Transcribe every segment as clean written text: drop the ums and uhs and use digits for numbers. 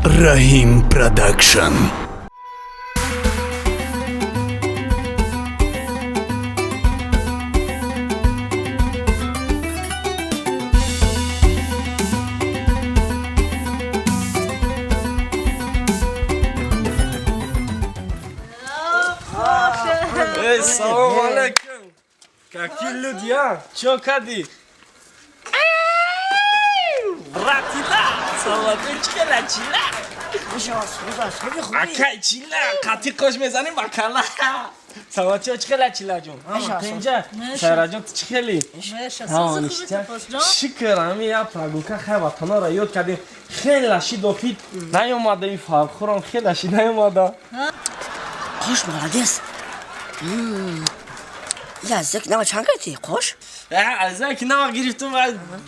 Rahim Production. Assalamu alaikum. Какие dia? Что кади? Братила, салату чила чила. Акай чила, кати кош мезани макала. салату чила чила جون. پنجه سارا جون چخلی. شکرم یا پراگوکا خیلی وطنا را یاد کردیم. خیلی لشی دوفید. نیومده این فرق خورم خیلی لشی نیومده. خوش молодец. Язык на чанга ты, خوش? از اینکه نام گرفتم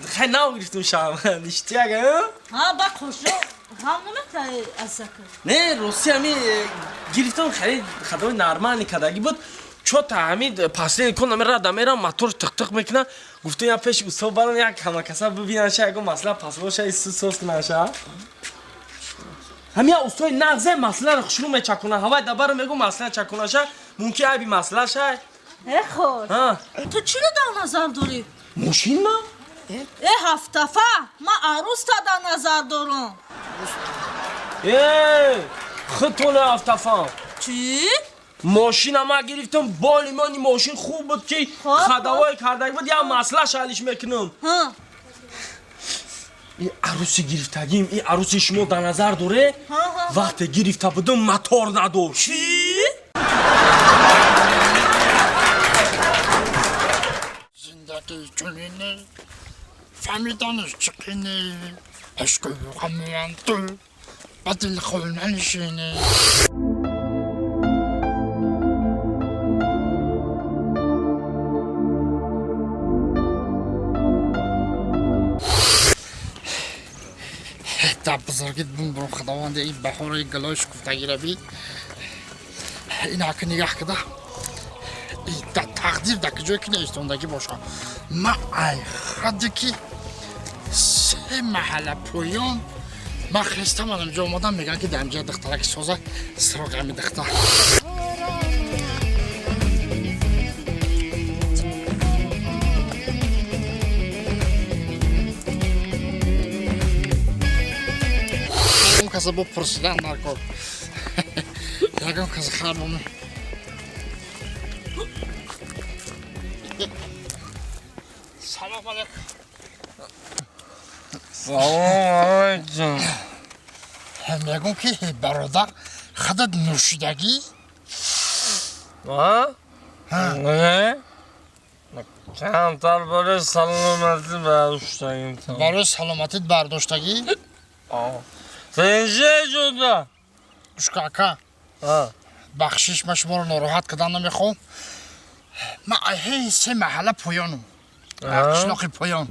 خیلی نام گرفتم شام نشتی اگه با خوش همونه تای ازکه نه روسی همی گرفتم خیلی خدای نرمانی کداگی بود چو تا همی پاسلی کنم را دمیرم موتور تق تق میکنه گفتم یا پیش استاد برام یک همکاسا ببینن شاید اگه مسئله پاسپورت شاید سوس کنه همین استاد نغزه مسئله رو شروع میچکنه هوا دبر میگم مسئله چکنه شاید ممکن ابی مسئله شاید خوش تو چی رو در نظر داری؟ ماشین ما؟ هفتفه ما عروس تا در نظر دارم خطول هفتفه چی؟ ماشین ما گرفتم بالی مانی ماشین خوب بود که خداوای کرده بود یا مسئله شالش میکنم این عروسی گرفتگیم این عروسی شما در نظر داره وقتی گرفته بودم موتور نداشت چی؟ زندگی چنینه فهمیدنش چقینه عشق غمیان تو بدل خود ننشینه تا بزرگیت بون برو خداونده این بحاره گلاش گفتگی رو بی این حکر نگاه کده تقدیر در کجایی که نیستوندگی باشه ما ای خده که 3 محله پویان ما خسته من اینجا اومدم میگن که در اینجا دخترک سازه سراغ همی دختر اون کسی با پرسیدن نکن یکم کسی خیلی بومه سلام علیکم سلام علیکم میگم که برادر خودت نوشیدگی نه کمتر برای سلامتی برداشتگیم برای سلامتیت برداشتگی تنجه جدا گوش کاکا بخشش من شما رو ناراحت کردن نمیخوام من هی 3 محله پویانم قشلاقی پویان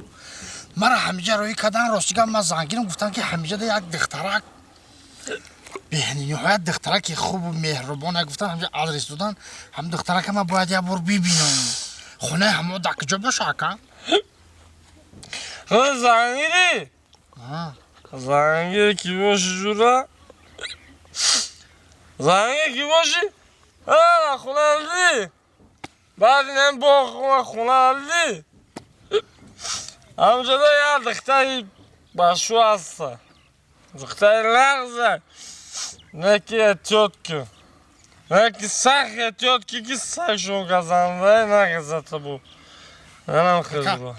مرا همیجه روی کردن راستیگم من زنگیرم گفتن که همیجه ده یک دخترک به نهایت دخترک خوب و مهربانه گفتن همیجه آدرس دادن هم دخترک من باید یه بار ببینم خونه همه در کجا باشه اکا زنگیری زنگیری کی باشی جورا زنگیری کی باشی خونه الدی بعد این با خونه الدی همجا ده یه دختری باشو هسته دختری لغزه نکی اتیاد که نکی سخ اتیاد که سخشون گزنده نگزده بود اینم خیلی با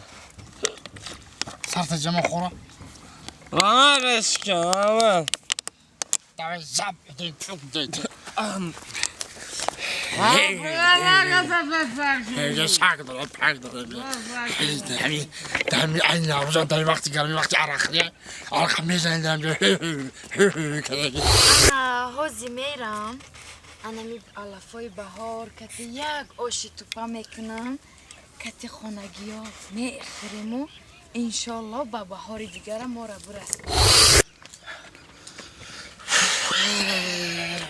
سرت جمع خوره آمدش کن آمد دوی زب دیگه پوک دیگه یه ساک داره پاک داره دمی این نوزان دمی وقتی گرمی وقتی عرقیه عرق میزنی دمی انا هوزی میرم انا می علفای بهار کتی یک آشی توپا میکنم کتی خانگی ها میخریم و انشالله با بهار دیگر ما را برسیم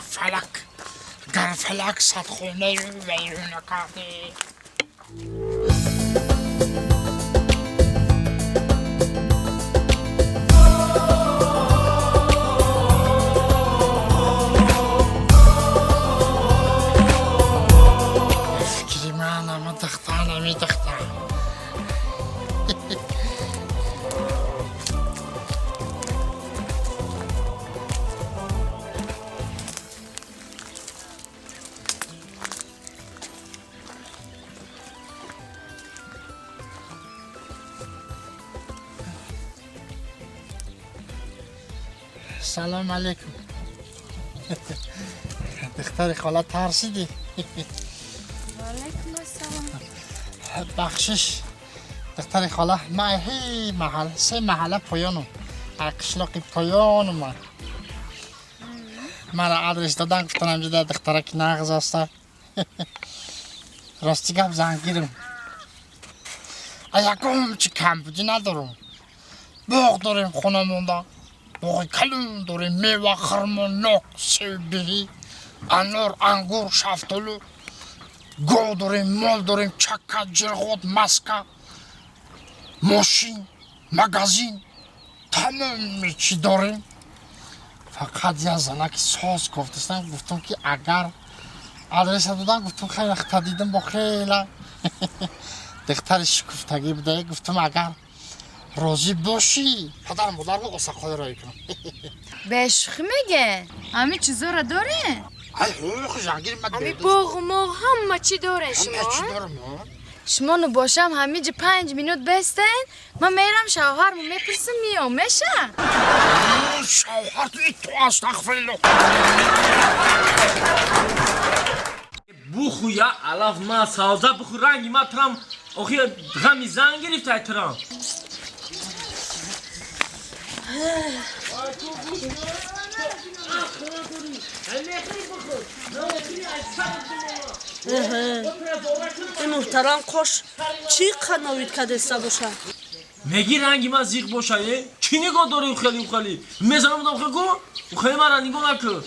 فلک در فلک صد خونه رو ویرون کرده سلام علیکم. دختر خاله ترسیدی. علیکم السلام. بخشش دختر خاله ما هی محل سه محله پایانم قشلاق پایانم من آدرس دادن گفتم جدا دختره که نغز است راستی گپ زنگیرم یکم چی کم بودی ندارم باغ داریم خونموندا باغ کلون داریم میوه خرما ناک سیب بهی انار انگور شفتالو گو داریم مال داریم چکه جرغوت مسکه ماشین مغازین تمام چی داریم فقط یه زنک ساز گفتستم گفتم که اگر آدرس دادن گفتم خیلی وقت دیدم با خیلی دختر شکفتگی بوده گفتم اگر راضی باشی پدر مادر با قصه رایی کنم بشخی میگه همه چیزا را داره؟ ای خوش جنگیر من همه باغ و ماغ همه چی داره چی شما؟ دارم شما نو باشم همه جا 5 مینوت بستین من میرم شوهرمو میپرسم میام میشه؟ شوهر تو استغفرالله بو خویا الاف ما سازا بخو رنگی ما ترام اوخی غمی زن گرفت ترام این محترم خوش چی قناوید که دسته باشه میگی رنگی ما زیغ باشه چی نگاه داری خیلی میزنم دام خیلی من را نگاه نکن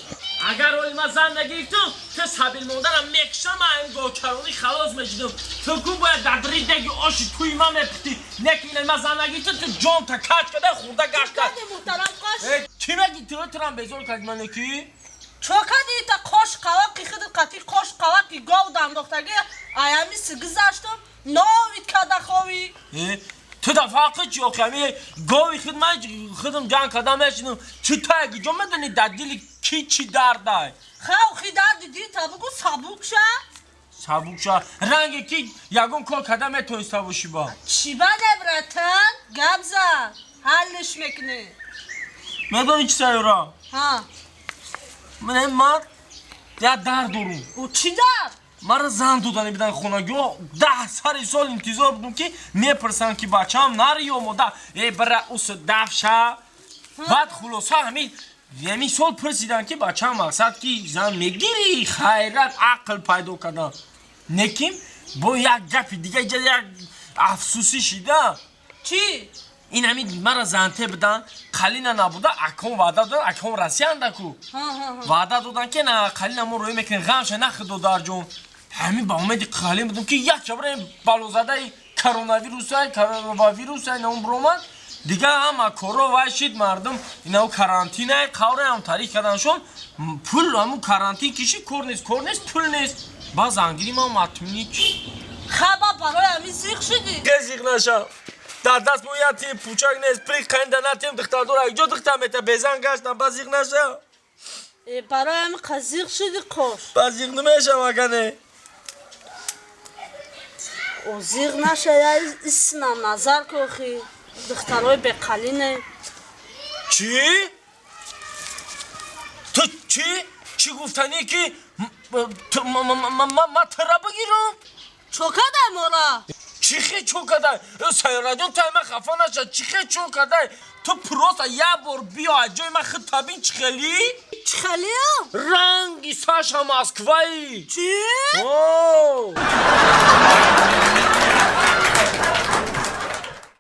اگر اولی ما زن نگرفتم تو سبیل موندنم میکشم این گوچرونی خلاص میشدم تو کن باید در دریدگی آشی توی من میپتی نکنه ما زن نگرفتم تو جان تا کچ کده خورده گشت کدی محترم خوش چی میگی تو ترام بزار کد من نکی؟ چوکدی تا خوش قواقی خود قطی خوش قواقی گاو دندختگی ایامی سگزشتم ناوید که دخواهی تو دفعه چی آخه گاوی خودم جان کدام میشنم چی تاگی جا میدونی در دلی کی چی درده خوخی در دیدی تا بگو سبوک شه سبوک شا رنگ کی یگون کار کدام میتونسته باشی با چی با نبرتن گبزن حلش میکنی میدونی چی سایورا ها من مرد یا در دارم او چی در؟ مرا زن دادنی بدن خونگی 10 سال انتظار بودم که میپرسن که بچه‌ام نری یا مادر برای اوس دفشه بعد خلاصا همین سال پرسیدن که بچه‌ام مقصد که زن میگیری خیرت عقل پیدا کردن نکیم با یک گپی دیگه یک افسوسی شیده چی؟ این همین مرا زنته بدن قلینا نبوده اکون وعده دادن اکون رسیانده کو وعده دادن که نه قلینا ما روی میکنی غمش نخ دودار جون همین با امید قلیم بدم که یک شبر این بلوزده کرونا ویروس های نام برومن دیگه هم کورو وایشید مردم اینا کرانتینه قوره هم تاریخ کردنشون پول همون کرانتین کشی کور نیست پول نیست باز انگلی ما مطمئنی خبا برای همی زیغ شدی زیغ نشم در دست مویا تیم پوچک نیست پریک خنده نتیم دختر دور اگه جو دختر میته بزن گشتم باز زیغ نشم برای همی قزیغ شدی خوش باز زیغ نمیشم اگه او زیغ نشه یا اسنم نظر که اخی دخترهای بقلینه چی؟ تو چی؟ چی گفتنی که ما ترا بگیرم؟ چوکه در مورا چی خیلی چوکده؟ سیارادیون تای من خفا نشد چی خیلی چوکده؟ تو پروسا یه بار بیا جای من خیلی تابین چی خیلی؟ چی خیلی هم؟ رنگی ساشا ماسکوایی چی؟ اوه